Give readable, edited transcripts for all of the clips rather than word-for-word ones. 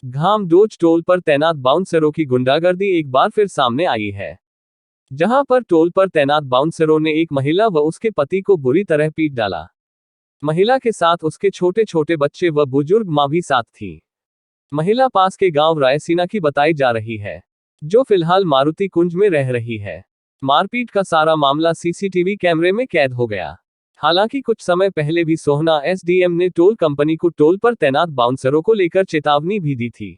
घामडोच toll पर तैनात बाउंसरों की गुंडागर्दी एक बार फिर सामने आई है, जहां पर टोल पर तैनात बाउंसरों ने एक महिला व उसके पति को बुरी तरह पीट डाला। महिला के साथ उसके छोटे छोटे बच्चे व बुजुर्ग मां भी साथ थी। महिला पास के गांव रायसीना की बताई जा रही है, जो फिलहाल मारुति कुंज में रह रही है। मारपीट का सारा मामला सीसीटीवी कैमरे में कैद हो गया। हालांकि कुछ समय पहले भी सोहना एसडीएम ने टोल कंपनी को टोल पर तैनात बाउंसरों को लेकर चेतावनी भी दी थी,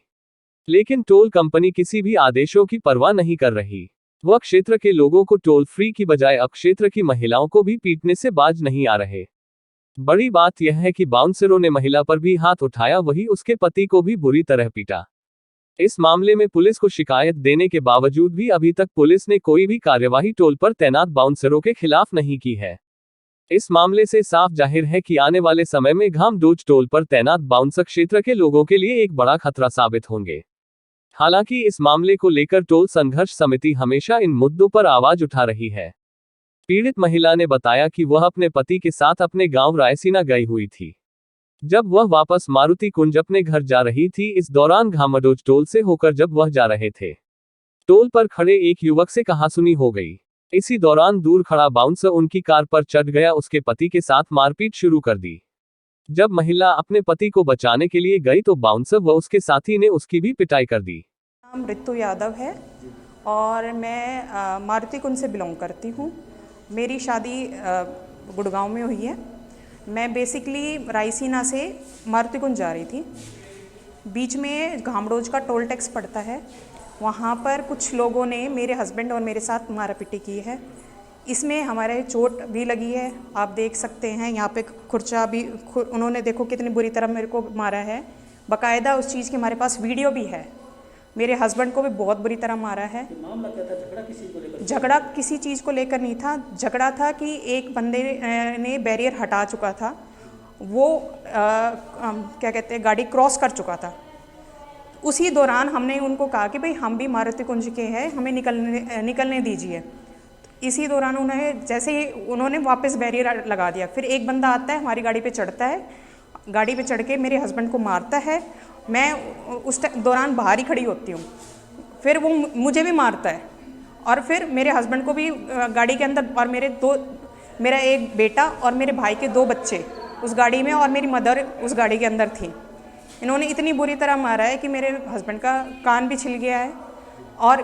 लेकिन टोल कंपनी किसी भी आदेशों की परवाह नहीं कर रही। वह क्षेत्र के लोगों को टोल फ्री की बजाय अब क्षेत्र की महिलाओं को भी पीटने से बाज नहीं आ रहे। बड़ी बात यह है कि बाउंसरों ने महिला पर भी हाथ उठाया, वही उसके पति को भी बुरी तरह पीटा। इस मामले में पुलिस को शिकायत देने के बावजूद भी अभी तक पुलिस ने कोई भी कार्यवाही टोल पर तैनात बाउंसरों के खिलाफ नहीं की है। इस मामले से साफ जाहिर है कि आने वाले समय में घामडोच टोल पर तैनात बाउंसर क्षेत्र के लोगों के लिए एक बड़ा खतरा साबित होंगे। हालांकि इस मामले को लेकर टोल संघर्ष समिति हमेशा इन मुद्दों पर आवाज उठा रही है। पीड़ित महिला ने बताया कि वह अपने पति के साथ अपने गांव रायसीना गई हुई थी। जब वह वापस मारुति कुंज अपने घर जा रही थी, इस दौरान घामडोच टोल से होकर जब वह जा रहे थे, टोल पर खड़े एक युवक से कहासुनी हो गई। इसी दौरान दूर खड़ा बाउंसर उनकी कार पर चढ़ गया, उसके पति के साथ मारपीट शुरू कर दी। जब महिला अपने पति को बचाने के लिए गई तो बाउंसर व उसके साथी ने उसकी भी पिटाई कर दी। नाम ऋतु यादव है और मैं मारुति कुंज से बिलोंग करती हूँ। मेरी शादी गुड़गांव में हुई है। मैं बेसिकली रायसीना से मारुति कुंज जा रही थी। बीच में घामडोच का टोल टैक्स पड़ता है, वहाँ पर कुछ लोगों ने मेरे हस्बैंड और मेरे साथ मारापीटी की है। इसमें हमारे चोट भी लगी है, आप देख सकते हैं। यहाँ पे खुरचा भी उन्होंने देखो कितनी बुरी तरह मेरे को मारा है। बाकायदा उस चीज़ की हमारे पास वीडियो भी है। मेरे हस्बैंड को भी बहुत बुरी तरह मारा है। मामला क्या था? झगड़ा किसी को लेकर? झगड़ा किसी चीज़ को लेकर नहीं था। झगड़ा था कि एक बंदे ने बैरियर हटा चुका था, वो क्या कहते हैं, गाड़ी क्रॉस कर चुका था। उसी दौरान हमने उनको कहा कि भाई हम भी मारुति कुंज के हैं, हमें निकलने दीजिए। इसी दौरान जैसे ही उन्होंने वापस बैरियर लगा दिया। फिर एक बंदा आता है, हमारी गाड़ी पे चढ़ता है, गाड़ी पे चढ़ के मेरे हस्बैंड को मारता है। मैं उस दौरान बाहर ही खड़ी होती हूँ। फिर वो मुझे भी मारता है और फिर मेरे हस्बैंड को भी गाड़ी के अंदर, और मेरा एक बेटा और मेरे भाई के 2 बच्चे उस गाड़ी में और मेरी मदर उस गाड़ी के अंदर थी। इन्होंने इतनी बुरी तरह मारा है कि मेरे हस्बैंड का कान भी छिल गया है और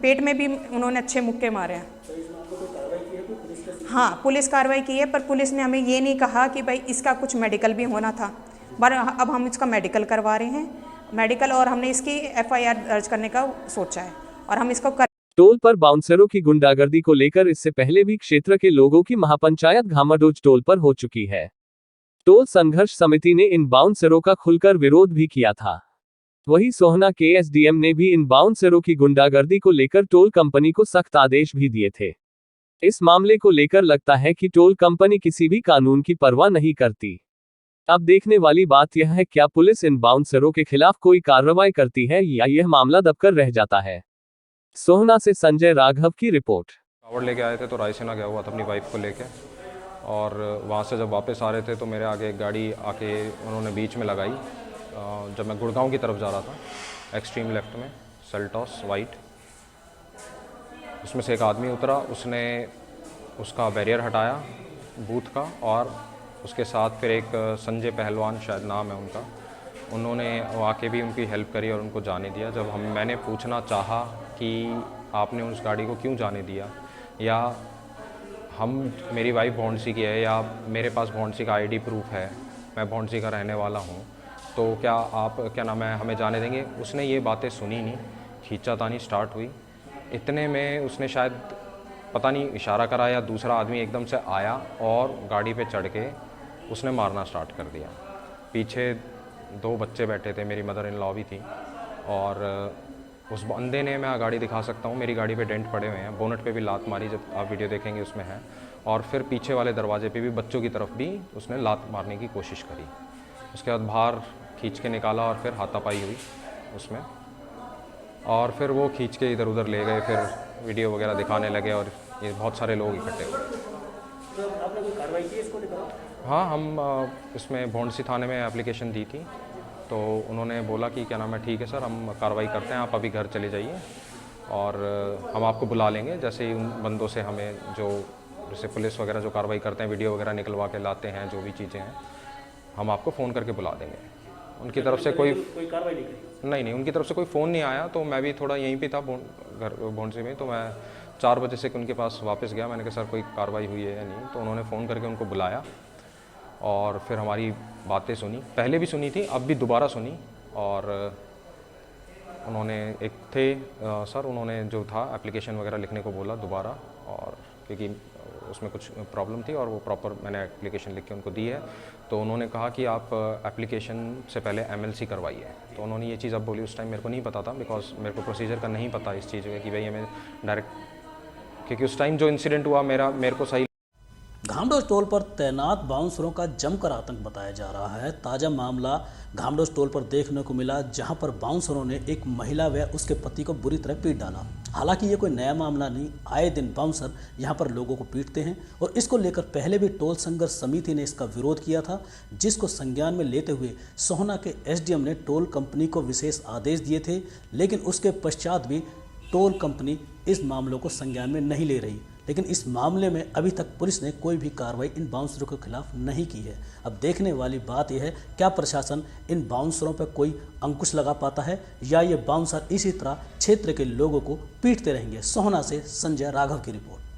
पेट में भी उन्होंने अच्छे मुक्के मारे हैं। तो इस मामले को कार्रवाई की है कोई पुलिस के? हाँ, पुलिस कार्रवाई की है, पर पुलिस ने हमें ये नहीं कहा कि भाई इसका कुछ मेडिकल भी होना था। पर अब हम इसका मेडिकल करवा रहे हैं, मेडिकल, और हमने इसकी एफआईआर दर्ज करने का सोचा है और हम इसको टोल पर बाउंसरों की गुंडागर्दी को लेकर इससे पहले भी क्षेत्र के लोगों की महापंचायत घामडोच टोल पर हो चुकी है। टोल संघर्ष समिति ने इन बाउंसरों का खुलकर विरोध भी किया था। वहीं सोहना के एसडीएम ने भी इन बाउंसरों की गुंडागर्दी को लेकर टोल कंपनी को सख्त आदेश भी दिए थे। इस मामले को लेकर लगता है कि टोल कंपनी किसी भी कानून की परवाह नहीं करती। अब देखने वाली बात यह है, क्या पुलिस इन बाउंसरों के खिलाफ कोई कार्रवाई करती है या यह मामला दबकर रह जाता है। सोहना से संजय राघव की रिपोर्ट। कावड़ लेके आए थे तो रायसीना गया हुआ था अपनी वाइफ को लेके, और वहाँ से जब वापस आ रहे थे तो मेरे आगे एक गाड़ी आके उन्होंने बीच में लगाई। जब मैं गुड़गांव की तरफ जा रहा था, एक्सट्रीम लेफ्ट में सेल्टॉस वाइट, उसमें से एक आदमी उतरा, उसने उसका बैरियर हटाया बूथ का, और उसके साथ फिर एक संजय पहलवान शायद नाम है उनका, उन्होंने आके भी उनकी हेल्प करी और उनको जाने दिया। जब मैंने पूछना चाहा कि आपने उस गाड़ी को क्यों जाने दिया, या मेरी वाइफ भौंडसी की है या मेरे पास भौंडसी का आईडी प्रूफ है, मैं भौंडसी का रहने वाला हूँ, तो क्या आप हमें जाने देंगे। उसने ये बातें सुनी नहीं, खींचातानी स्टार्ट हुई। इतने में उसने शायद पता नहीं इशारा करा या दूसरा आदमी एकदम से आया और गाड़ी पे चढ़ के उसने मारना स्टार्ट कर दिया। पीछे 2 बच्चे बैठे थे, मेरी मदर इन लॉ भी थी, और उस बंदे ने, मैं गाड़ी दिखा सकता हूँ, मेरी गाड़ी पे डेंट पड़े हुए हैं, बोनट पे भी लात मारी, जब आप वीडियो देखेंगे उसमें है, और फिर पीछे वाले दरवाजे पे भी बच्चों की तरफ भी उसने लात मारने की कोशिश करी। उसके बाद बाहर खींच के निकाला और फिर हाथापाई हुई उसमें, और फिर वो खींच के इधर उधर ले गए, फिर वीडियो वगैरह दिखाने लगे और ये बहुत सारे लोग इकट्ठे हुए। तो आपने कोई कार्रवाई की इसको लेकर? हाँ, हम इसमें भौंडसी थाने में एप्लीकेशन दी थी तो उन्होंने बोला कि क्या नाम है, ठीक है सर, हम कार्रवाई करते हैं, आप अभी घर चले जाइए और हम आपको बुला लेंगे। जैसे ही उन बंदों से हमें जो जैसे पुलिस वगैरह जो कार्रवाई करते हैं, वीडियो वगैरह निकलवा के लाते हैं, जो भी चीज़ें हैं, हम आपको फ़ोन करके बुला देंगे। उनकी तरफ से कोई कार्रवाई नहीं करी? नहीं, उनकी तरफ से कोई फ़ोन नहीं आया। तो मैं भी थोड़ा यहीं पे था घर भौंडसी में, तो मैं 4 बजे से उनके पास वापस गया। मैंने कहा सर कोई कार्रवाई हुई है या नहीं, तो उन्होंने फ़ोन करके उनको बुलाया और फिर हमारी बातें सुनी। पहले भी सुनी थी, अब भी दोबारा सुनी। और उन्होंने एक थे सर, उन्होंने जो था एप्लीकेशन वगैरह लिखने को बोला दोबारा, और क्योंकि उसमें कुछ प्रॉब्लम थी और वो प्रॉपर मैंने एप्लीकेशन लिख के उनको दी है। तो उन्होंने कहा कि आप एप्लीकेशन से पहले MLC करवाइए। तो उन्होंने ये चीज़ अब बोली, उस टाइम मेरे को नहीं पता था, बिकॉज मेरे को प्रोसीजर का नहीं पता इस चीज़ में कि भाई हमें डायरेक्ट, क्योंकि उस टाइम जो इंसिडेंट हुआ मेरे को सही। घामडोज टोल पर तैनात बाउंसरों का जमकर आतंक बताया जा रहा है। ताज़ा मामला घामडोज टोल पर देखने को मिला, जहां पर बाउंसरों ने एक महिला व उसके पति को बुरी तरह पीट डाला। हालांकि ये कोई नया मामला नहीं, आए दिन बाउंसर यहां पर लोगों को पीटते हैं और इसको लेकर पहले भी टोल संघर्ष समिति ने इसका विरोध किया था, जिसको संज्ञान में लेते हुए सोहना के SDM ने टोल कंपनी को विशेष आदेश दिए थे। लेकिन उसके पश्चात भी टोल कंपनी इस मामलों को संज्ञान में नहीं ले रही। लेकिन इस मामले में अभी तक पुलिस ने कोई भी कार्रवाई इन बाउंसरों के खिलाफ नहीं की है। अब देखने वाली बात यह है, क्या प्रशासन इन बाउंसरों पर कोई अंकुश लगा पाता है या ये बाउंसर इसी तरह क्षेत्र के लोगों को पीटते रहेंगे। सोहना से संजय राघव की रिपोर्ट।